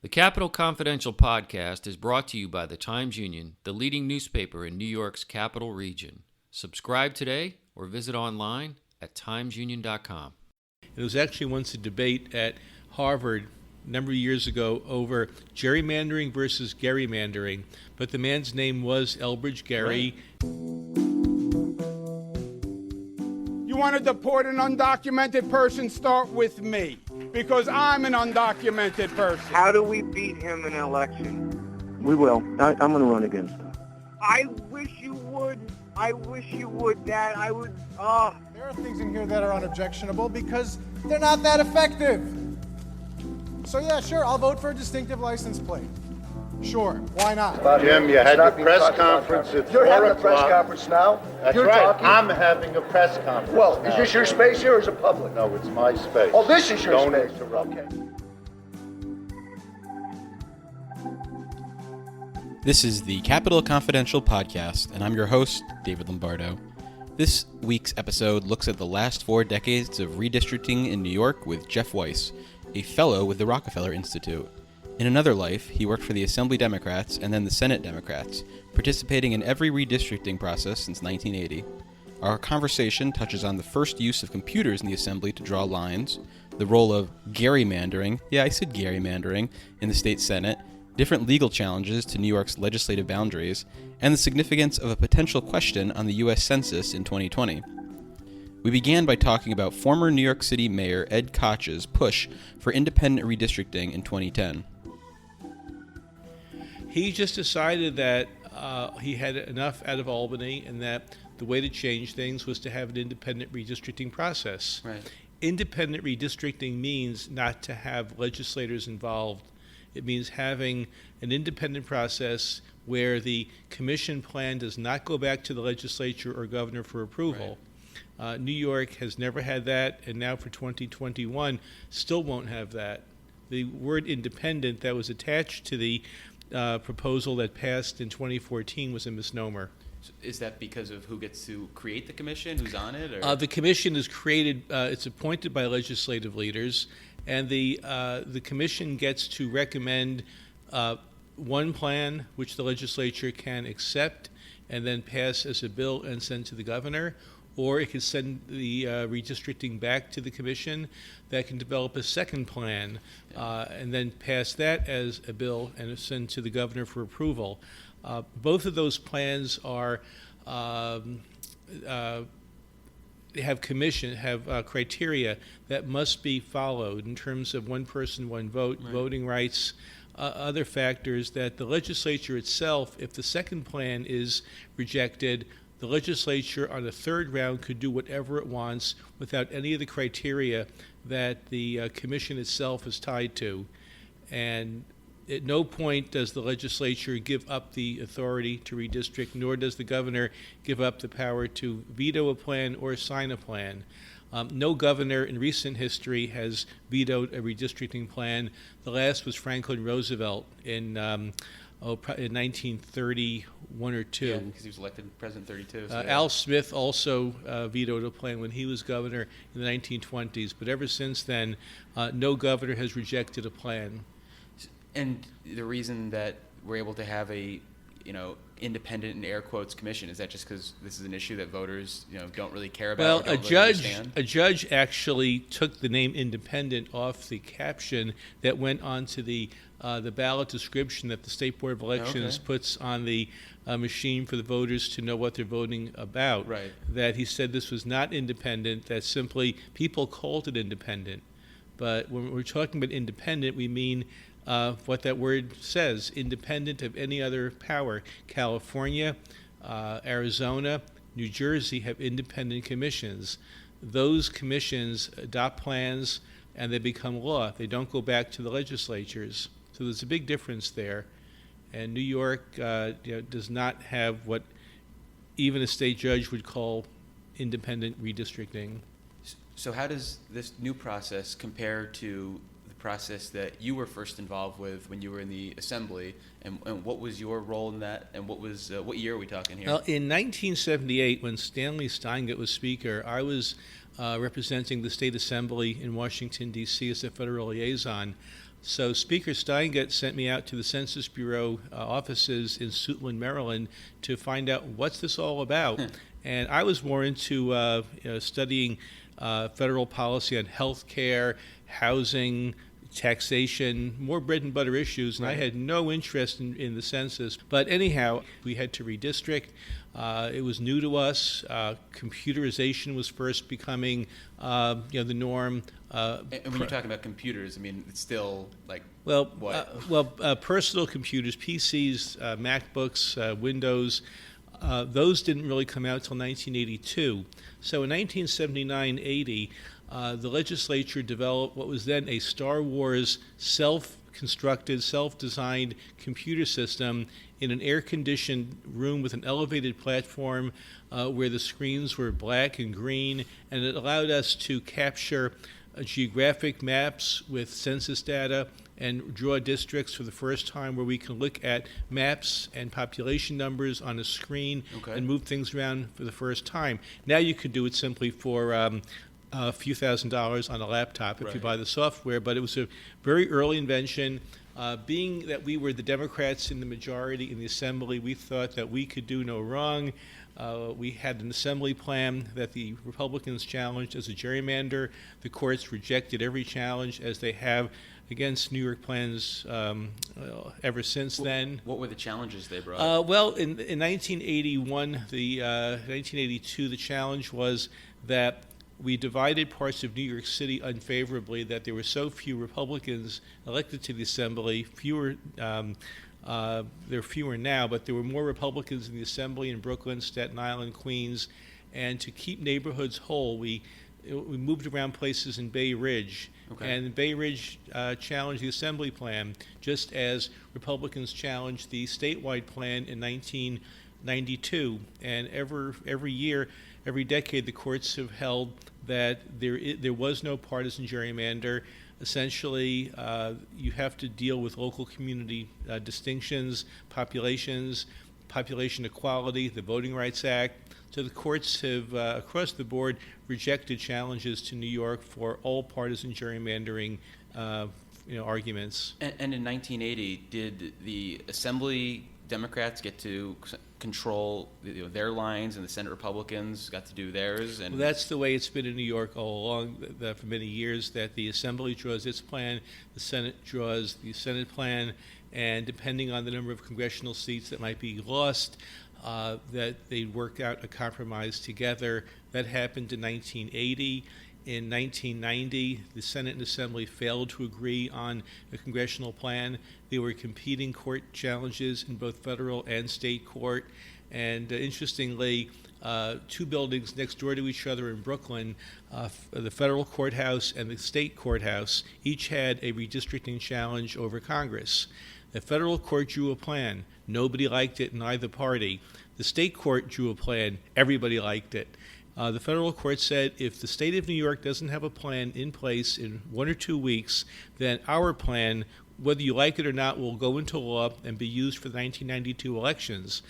The Capital Confidential podcast is brought to you by the Times-Union, the leading newspaper in New York's capital region. Subscribe today or visit online at timesunion.com. There was actually once a debate at Harvard a number of years ago over gerrymandering versus gerrymandering, but the man's name was Elbridge Gerry. You want to deport an undocumented person? Start with me, because I'm an undocumented person. How do we beat him in an election? We will. I'm going to run against him. I wish you would. I wish you would, Dad. I would. There are things in here that are unobjectionable because they're not that effective. So yeah, sure, I'll vote for a distinctive license plate. Sure, why not? Jim, you had your press conference at 4 o'clock. You're having a press conference now? That's You're right. talking? I'm having a press conference. Well, now. is this your space here or is it public? No, it's my space. Oh, this is your Don't space. interrupt. Okay. This is the Capital Confidential podcast, and I'm your host, David Lombardo. This week's episode looks at the last 4 decades of redistricting in New York with Jeff Wice, a fellow with the Rockefeller Institute. In another life, he worked for the Assembly Democrats and then the Senate Democrats, participating in every redistricting process since 1980. Our conversation touches on the first use of computers in the Assembly to draw lines, the role of gerrymandering, yeah, I said gerrymandering, in the state Senate, different legal challenges to New York's legislative boundaries, and the significance of a potential question on the U.S. Census in 2020. We began by talking about former New York City Mayor Ed Koch's push for independent redistricting in 2010. He just decided that he had enough out of Albany and that the way to change things was to have an independent redistricting process. Right. Independent redistricting means not to have legislators involved. It means having an independent process where the commission plan does not go back to the legislature or governor for approval. Right. New York has never had that, and now for 2021 still won't have that. The word independent that was attached to the proposal that passed in 2014 was a misnomer. Is that because of who gets to create the commission, who's on it? Or? The commission is created, it's appointed by legislative leaders, and the commission gets to recommend one plan which the legislature can accept and then pass as a bill and send to the governor, or it can send the redistricting back to the commission that can develop a second plan and then pass that as a bill and send to the governor for approval. Both of those plans are have criteria that must be followed in terms of one person, one vote, right, voting rights, other factors that the legislature itself, if the second plan is rejected, the legislature on the third round could do whatever it wants without any of the criteria that the commission itself is tied to. And at no point does the legislature give up the authority to redistrict, nor does the governor give up the power to veto a plan or sign a plan. No governor in recent history has vetoed a redistricting plan. The last was Franklin Roosevelt in 1931 or 2. Yeah, because he was elected president in 32. So Al Smith also vetoed a plan when he was governor in the 1920s, but ever since then, no governor has rejected a plan. And the reason that we're able to have a, independent in air quotes commission, is that just because this is an issue that voters, don't really care about? Well, or don't really understand? A judge actually took the name independent off the caption that went onto the ballot description that the State Board of Elections puts on the machine for the voters to know what they're voting about. Right. That he said this was not independent, that simply people called it independent. But when we're talking about independent, we mean what that word says, independent of any other power. California, Arizona, New Jersey have independent commissions. Those commissions adopt plans and they become law. They don't go back to the legislatures. So there's a big difference there. And New York does not have what even a state judge would call independent redistricting. So how does this new process compare to the process that you were first involved with when you were in the Assembly, and what was your role in that, and what year are we talking here? Well, in 1978, when Stanley Steingart was Speaker, I was representing the State Assembly in Washington, D.C. as a federal liaison. So Speaker Steingart sent me out to the Census Bureau offices in Suitland, Maryland, to find out what's this all about. And I was more into studying federal policy on health care, housing, taxation, more bread and butter issues, and I had no interest in the census. But anyhow, we had to redistrict. It was new to us. Computerization was first becoming, the norm. And when you're talking about computers, I mean, it's still like what? Personal computers, PCs, MacBooks, Windows. Those didn't really come out until 1982. So in 1979-80, the legislature developed what was then a Star Wars self-constructed, self-designed computer system in an air-conditioned room with an elevated platform where the screens were black and green, and it allowed us to capture geographic maps with census data and draw districts for the first time, where we can look at maps and population numbers on a screen and move things around for the first time. Now you could do it simply for a few $1,000s on a laptop if you buy the software, but it was a very early invention. Being that we were the Democrats in the majority in the Assembly, we thought that we could do no wrong. We had an Assembly plan that the Republicans challenged as a gerrymander. The courts rejected every challenge, as they have against New York plans ever since then. What were the challenges they brought? Well, in 1981, 1982, the challenge was that we divided parts of New York City unfavorably, that there were so few Republicans elected to the Assembly, there are fewer now, but there were more Republicans in the Assembly in Brooklyn, Staten Island, Queens, and to keep neighborhoods whole, we moved around places in Bay Ridge. And Bay Ridge challenged the Assembly plan, just as Republicans challenged the statewide plan in 1992. And every year, every decade, the courts have held that there was no partisan gerrymander. Essentially, you have to deal with local community distinctions, population equality, the Voting Rights Act. So the courts have, across the board, rejected challenges to New York for all partisan gerrymandering arguments. And in 1980, did the Assembly Democrats get to control their lines, and the Senate Republicans got to do theirs? And well, that's the way it's been in New York all along for many years, that the Assembly draws its plan, the Senate draws the Senate plan, and depending on the number of congressional seats that might be lost, that they work out a compromise together. That happened in 1980. In 1990, the Senate and Assembly failed to agree on a congressional plan. There were competing court challenges in both federal and state court. And interestingly, two buildings next door to each other in Brooklyn, the federal courthouse and the state courthouse, each had a redistricting challenge over Congress. The federal court drew a plan. Nobody liked it in either party. The state court drew a plan. Everybody liked it. The federal court said if the state of New York doesn't have a plan in place in 1 or 2 weeks, then our plan, whether you like it or not, will go into law and be used for the 1992 elections.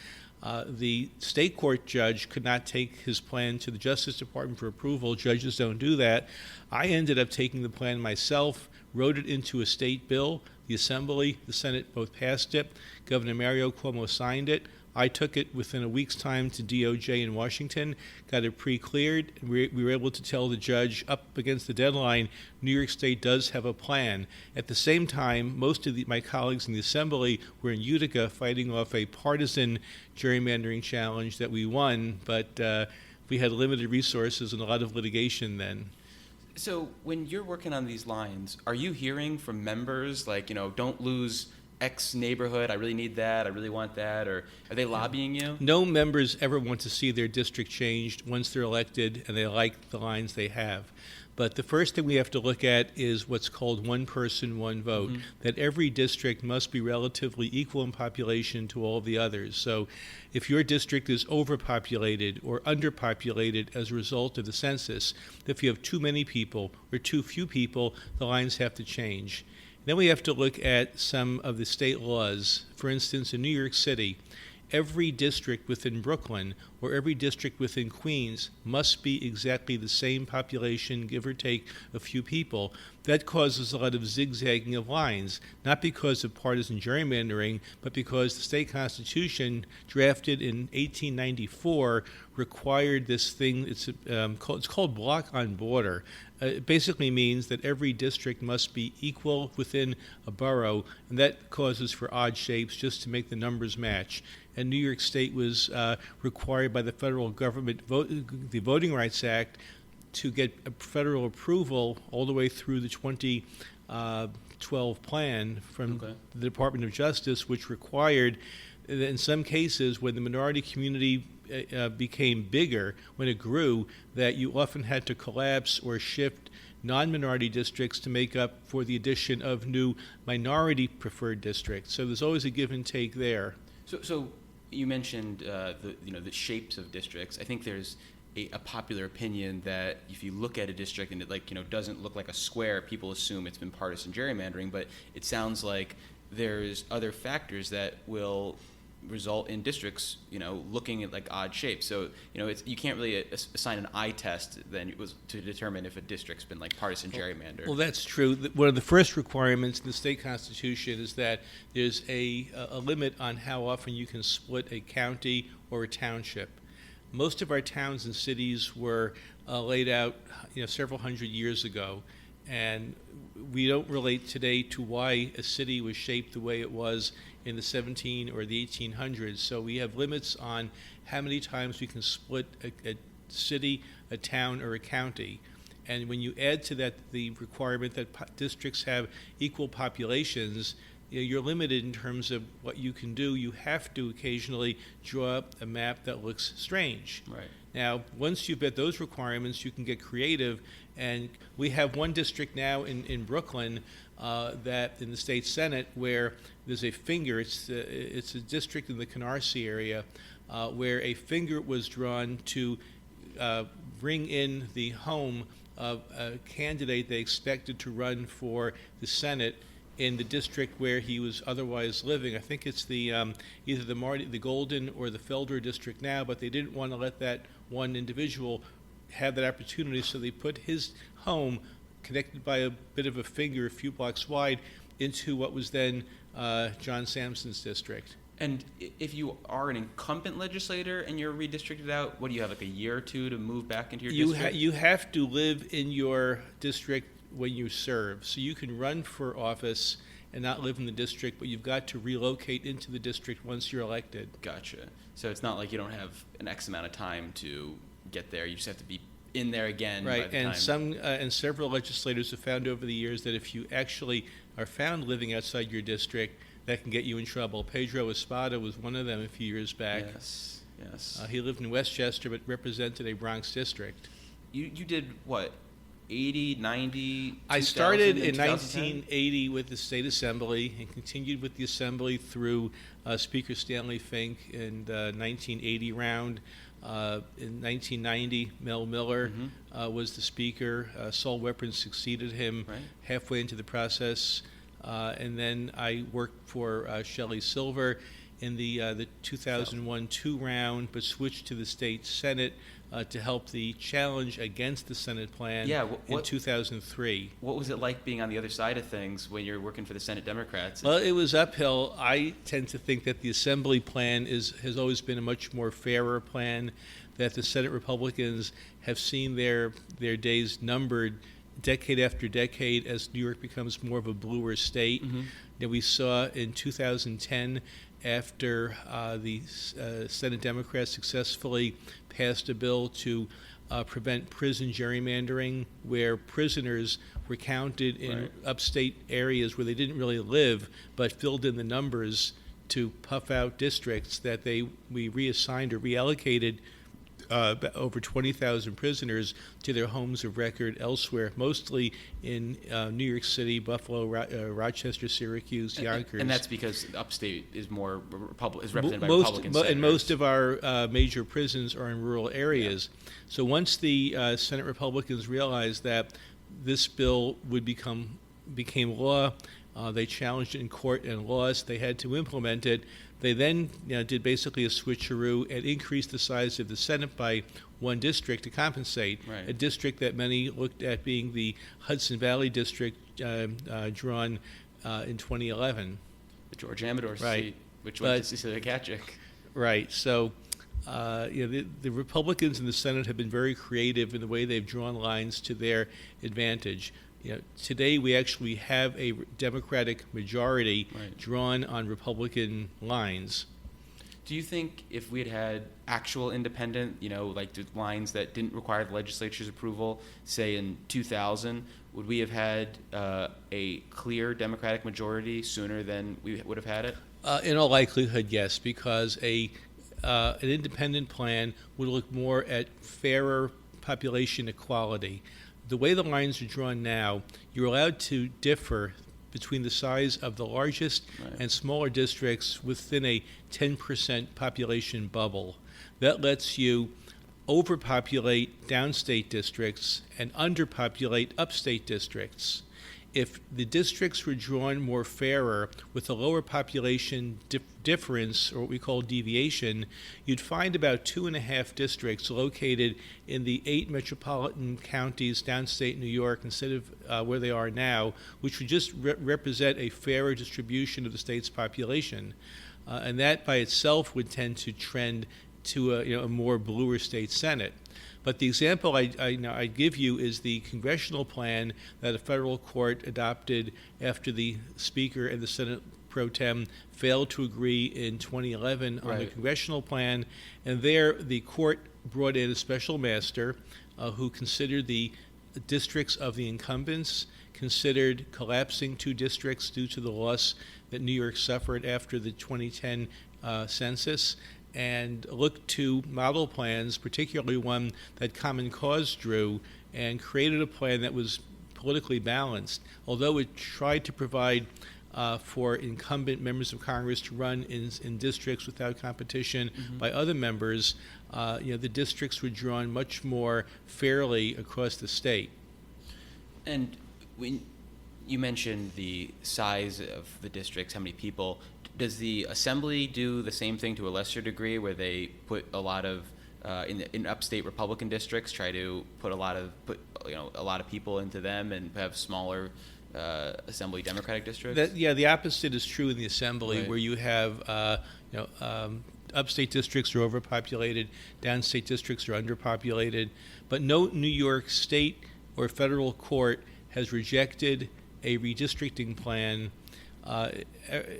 The state court judge could not take his plan to the Justice Department for approval. Judges don't do that. I ended up taking the plan myself, wrote it into a state bill. The Assembly, the Senate both passed it. Governor Mario Cuomo signed it. I took it within a week's time to DOJ in Washington, got it pre-cleared. We were able to tell the judge up against the deadline, New York State does have a plan. At the same time, most of my colleagues in the Assembly were in Utica fighting off a partisan gerrymandering challenge that we won, but we had limited resources and a lot of litigation then. So when you're working on these lines, are you hearing from members like, don't lose X neighborhood, I really need that, I really want that, or are they lobbying you? No members ever want to see their district changed once they're elected and they like the lines they have. But the first thing we have to look at is what's called one person, one vote, that every district must be relatively equal in population to all the others. So if your district is overpopulated or underpopulated as a result of the census, if you have too many people or too few people, the lines have to change. Then we have to look at some of the state laws. For instance, in New York City, every district within Brooklyn or every district within Queens must be exactly the same population, give or take a few people. That causes a lot of zigzagging of lines, not because of partisan gerrymandering, but because the state constitution drafted in 1894 required this thing. It's called block on border. It basically means that every district must be equal within a borough, and that causes for odd shapes just to make the numbers match. And New York State was required by the federal government, the Voting Rights Act, to get federal approval all the way through the 2012 plan from the Department of Justice, which required, in some cases, when the minority community became bigger, when it grew, that you often had to collapse or shift non-minority districts to make up for the addition of new minority preferred districts. So there's always a give and take there. So you mentioned the shapes of districts. I think there's a popular opinion that if you look at a district and it doesn't look like a square, people assume it's been partisan gerrymandering. But it sounds like there's other factors that will result in districts, looking at like odd shapes. So, you can't really assign an eye test then it was to determine if a district's been like partisan gerrymander. Well, that's true. One of the first requirements in the state constitution is that there's a limit on how often you can split a county or a township. Most of our towns and cities were laid out, several hundred years ago, and we don't relate today to why a city was shaped the way it was in the 17 or the 1800s. So we have limits on how many times we can split a city, a town, or a county. And when you add to that the requirement that districts have equal populations, you're limited in terms of what you can do. You have to occasionally draw up a map that looks strange. Right. Now, once you've met those requirements, you can get creative. And we have one district now in Brooklyn that in the state Senate where there's a finger. It's a district in the Canarsie area where a finger was drawn to bring in the home of a candidate they expected to run for the Senate in the district where he was otherwise living. I think it's the either the Golden or the Felder district now, but they didn't want to let that one individual have that opportunity, so they put his home, connected by a bit of a finger a few blocks wide, into what was then John Sampson's district. And if you are an incumbent legislator and you're redistricted out, what do you have, like a year or two to move back into your district? You have to live in your district when you serve. So you can run for office and not live in the district, but you've got to relocate into the district once you're elected. Gotcha. So it's not like you don't have an X amount of time to get there. You just have to be in there again. Right, by the and time. Several legislators have found over the years that if you actually are found living outside your district, that can get you in trouble. Pedro Espada was one of them a few years back. Yes. He lived in Westchester but represented a Bronx district. You did what? 80, 90, I started in 1980 with the State Assembly and continued with the Assembly through Speaker Stanley Fink in the 1980 round. In 1990, Mel Miller was the Speaker. Sol Weapons succeeded him halfway into the process. And then I worked for Shelley Silver in the 2001-2 round, but switched to the State Senate to help the challenge against the Senate plan in 2003. What was it like being on the other side of things when you're working for the Senate Democrats? Well, it was uphill. I tend to think that the Assembly plan has always been a much more fairer plan, that the Senate Republicans have seen their days numbered decade after decade as New York becomes more of a bluer state. That we saw in 2010 after the Senate Democrats successfully passed a bill to prevent prison gerrymandering, where prisoners were counted in upstate areas where they didn't really live, but filled in the numbers to puff out districts, that we reassigned or reallocated over 20,000 prisoners to their homes of record elsewhere, mostly in New York City, Buffalo, Rochester, Syracuse, Yonkers. And that's because upstate is more represented by Republican senators. And most of our major prisons are in rural areas. Yeah. So once the Senate Republicans realized that this bill became law, They challenged it in court and lost. They had to implement it. They then did basically a switcheroo and increased the size of the Senate by one district to compensate. Right. A district that many looked at being the Hudson Valley district drawn in 2011. The George Amador Right. seat, which went to Cecilia Gacic. Right. So, the Republicans in the Senate have been very creative in the way they've drawn lines to their advantage. Today we actually have a Democratic majority drawn on Republican lines. Do you think if we had had actual independent, like the lines that didn't require the legislature's approval, say in 2000, would we have had a clear Democratic majority sooner than we would have had it? In all likelihood, yes, because an independent plan would look more at fairer population equality. The way the lines are drawn now, you're allowed to differ between the size of the largest and smaller districts within a 10% population bubble. That lets you overpopulate downstate districts and underpopulate upstate districts. If the districts were drawn more fairer with a lower population difference, or what we call deviation, you'd find about 2.5 districts located in the 8 metropolitan counties downstate New York instead of where they are now, which would just represent a fairer distribution of the state's population. And that by itself would tend to trend to a more bluer state Senate. But the example I give you is the congressional plan that a federal court adopted after the Speaker and the Senate pro tem failed to agree in 2011 on the congressional plan. And there the court brought in a special master who considered the districts of the incumbents, considered collapsing 2 districts due to the loss that New York suffered after the 2010 census, and looked to model plans, particularly one that Common Cause drew, and created a plan that was politically balanced. Although it tried to provide for incumbent members of Congress to run in districts without competition by other members, the districts were drawn much more fairly across the state. And when you mentioned the size of the districts, how many people, does the Assembly do the same thing to a lesser degree, where they put a lot of in upstate Republican districts, try to put a lot of people into them and have smaller Assembly Democratic districts? The opposite is true in the Assembly, where you have upstate districts are overpopulated, downstate districts are underpopulated, but no New York State or federal court has rejected a redistricting plan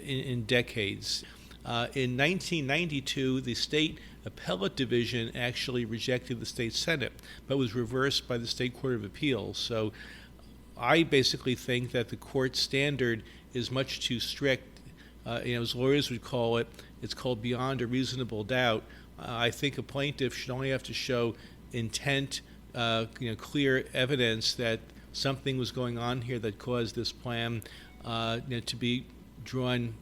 in decades. In 1992, the state appellate division actually rejected the state Senate, but was reversed by the State Court of Appeals. So I basically think that the court standard is much too strict. As lawyers would call it, it's called beyond a reasonable doubt. I think a plaintiff should only have to show intent, clear evidence that something was going on here that caused this plan to be drawn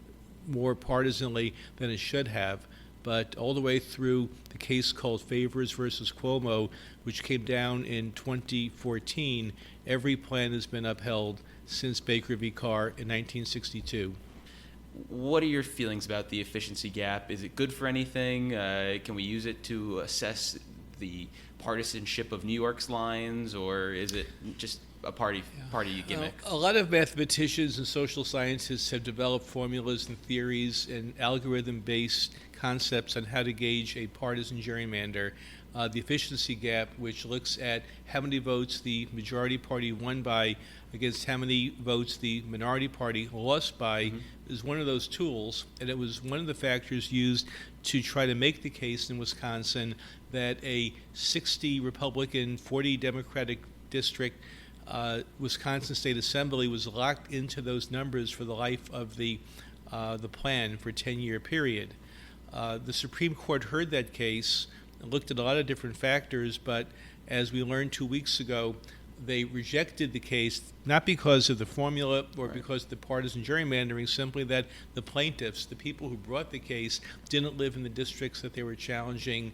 more partisanly than it should have. But all the way through the case called Favors versus Cuomo, which came down in 2014, every plan has been upheld since Baker v. Carr in 1962. What are your feelings about the efficiency gap? Is it good for anything? Can we use it to assess the partisanship of New York's lines, or is it just a party gimmick? A lot of mathematicians and social scientists have developed formulas and theories and algorithm-based concepts on how to gauge a partisan gerrymander. The efficiency gap, which looks at how many votes the majority party won by against how many votes the minority party lost by, is one of those tools, and it was one of the factors used to try to make the case in Wisconsin that a 60 Republican, 40 Democratic district Wisconsin State Assembly was locked into those numbers for the life of the plan for a 10-year period. The Supreme Court heard that case and looked at a lot of different factors, but as we learned 2 weeks ago, they rejected the case, not because of the formula or because of the partisan gerrymandering, simply that the plaintiffs, the people who brought the case, didn't live in the districts that they were challenging.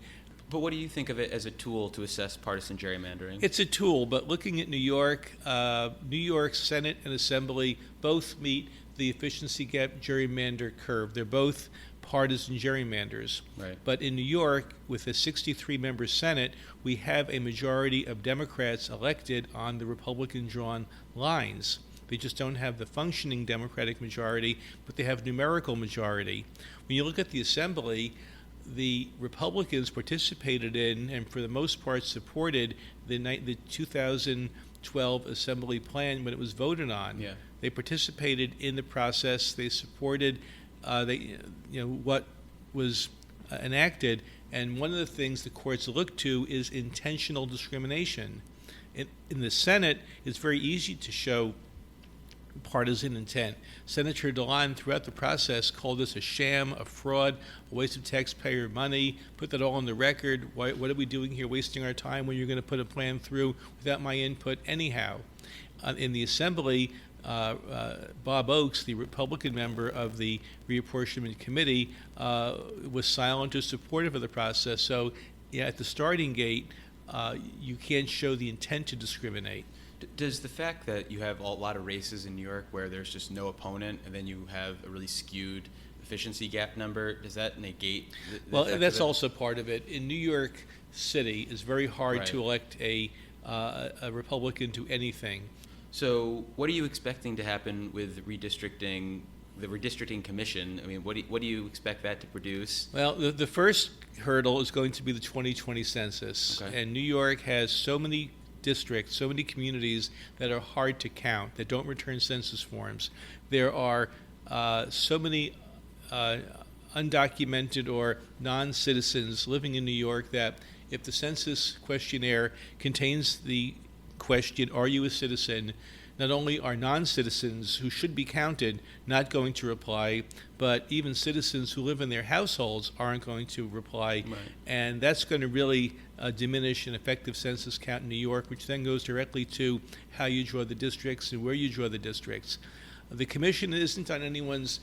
But what do you think of it as a tool to assess partisan gerrymandering? It's a tool, but looking at New York Senate and Assembly both meet the efficiency gap gerrymander curve. They're both partisan gerrymanders. Right. But in New York, with a 63-member Senate, we have a majority of Democrats elected on the Republican-drawn lines. They just don't have the functioning Democratic majority, but they have numerical majority. When you look at the Assembly, the Republicans participated in, and for the most part supported, the 2012 Assembly plan when it was voted on. Yeah. They participated in the process. They supported what was enacted. And one of the things the courts look to is intentional discrimination. In the Senate, it's very easy to show partisan intent. Senator DeLon, throughout the process, called this a sham, a fraud, a waste of taxpayer money, put that all on the record. What are we doing here, wasting our time when you're going to put a plan through without my input anyhow? In the Assembly, Bob Oakes, the Republican member of the Reapportionment Committee, was silent or supportive of the process. So at the starting gate, you can't show the intent to discriminate. Does the fact that you have a lot of races in New York where there's just no opponent, and then you have a really skewed efficiency gap number, does that negate the Well, effect that's of it? also part of it. In New York City, it's very hard Right. to elect a Republican to anything. So what are you expecting to happen with redistricting, the redistricting commission? I mean, what do you expect that to produce? Well, the first hurdle is going to be the 2020 census. Okay. And New York has so many districts, so many communities that are hard to count, that don't return census forms. There are so many undocumented or non-citizens living in New York that if the census questionnaire contains the question, are you a citizen, not only are non-citizens who should be counted not going to reply, but even citizens who live in their households aren't going to reply. Right. And that's going to really diminish an effective census count in New York, which then goes directly to how you draw the districts and where you draw the districts. The commission isn't on anyone's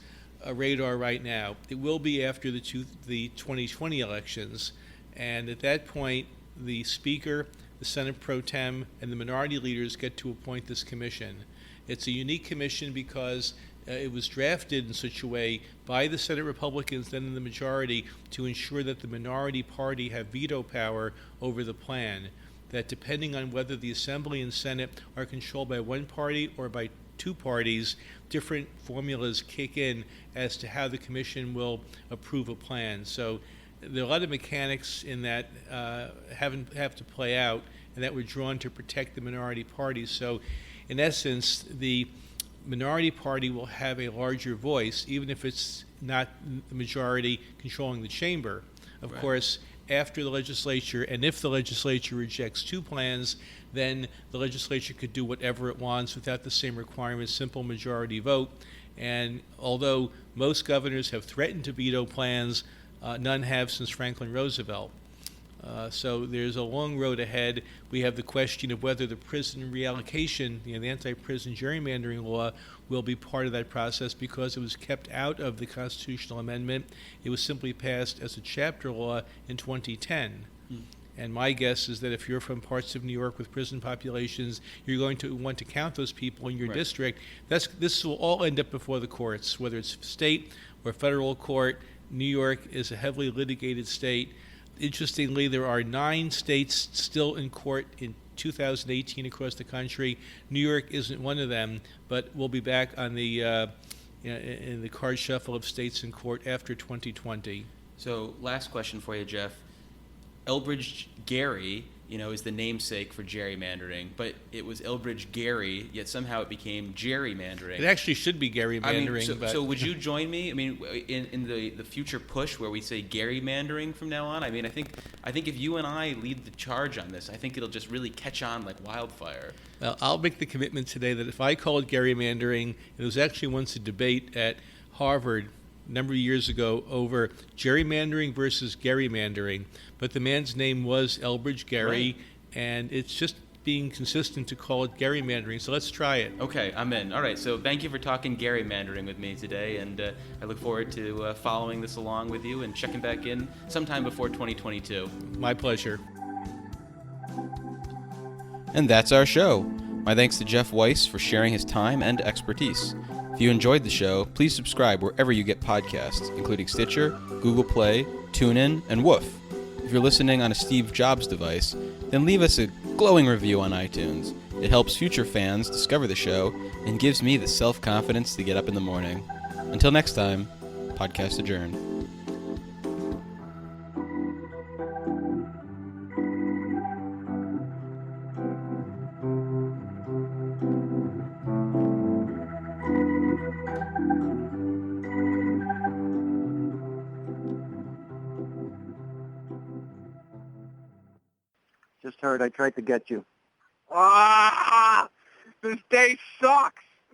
radar right now. It will be after the 2020 elections. And at that point, the Speaker, the Senate Pro Tem, and the minority leaders get to appoint this commission. It's a unique commission because it was drafted in such a way by the Senate Republicans, then in the majority, to ensure that the minority party have veto power over the plan, that depending on whether the Assembly and Senate are controlled by one party or by two parties, different formulas kick in as to how the commission will approve a plan. So there are a lot of mechanics in that have to play out, and that were drawn to protect the minority parties. So in essence, the minority party will have a larger voice, even if it's not the majority controlling the chamber. Of Right. course, after the legislature, and if the legislature rejects two plans, then the legislature could do whatever it wants without the same requirement, simple majority vote. And although most governors have threatened to veto plans, none have since Franklin Roosevelt. So there's a long road ahead. We have the question of whether the prison reallocation, the anti-prison gerrymandering law, will be part of that process because it was kept out of the constitutional amendment. It was simply passed as a chapter law in 2010. And my guess is that if you're from parts of New York with prison populations, you're going to want to count those people in your Right. district. This will all end up before the courts, whether it's state or federal court. New York is a heavily litigated state. Interestingly, there are 9 states still in court in 2018 across the country. New York isn't one of them, but we'll be back on the in the card shuffle of states in court after 2020. So last question for you, Jeff. Elbridge Gerry, is the namesake for gerrymandering, but it was Elbridge Gerry, yet somehow it became gerrymandering. It actually should be gerrymandering. So would you join me? I mean, in the future push where we say gerrymandering from now on. I mean, I think if you and I lead the charge on this, I think it'll just really catch on like wildfire. Well, I'll make the commitment today that if I call it gerrymandering, there was actually once a debate at Harvard a number of years ago over gerrymandering versus gerrymandering, but the man's name was Elbridge Gerry, Right. and it's just being consistent to call it gerrymandering, so let's try it. Okay, I'm in. All right, so thank you for talking gerrymandering with me today, and I look forward to following this along with you and checking back in sometime before 2022. My pleasure. And that's our show. My thanks to Jeff Wice for sharing his time and expertise. If you enjoyed the show, please subscribe wherever you get podcasts, including Stitcher, Google Play, TuneIn, and Woof. If you're listening on a Steve Jobs device, then leave us a glowing review on iTunes. It helps future fans discover the show and gives me the self-confidence to get up in the morning. Until next time, podcast adjourned. Just heard I tried to get you. Ah! This day sucks!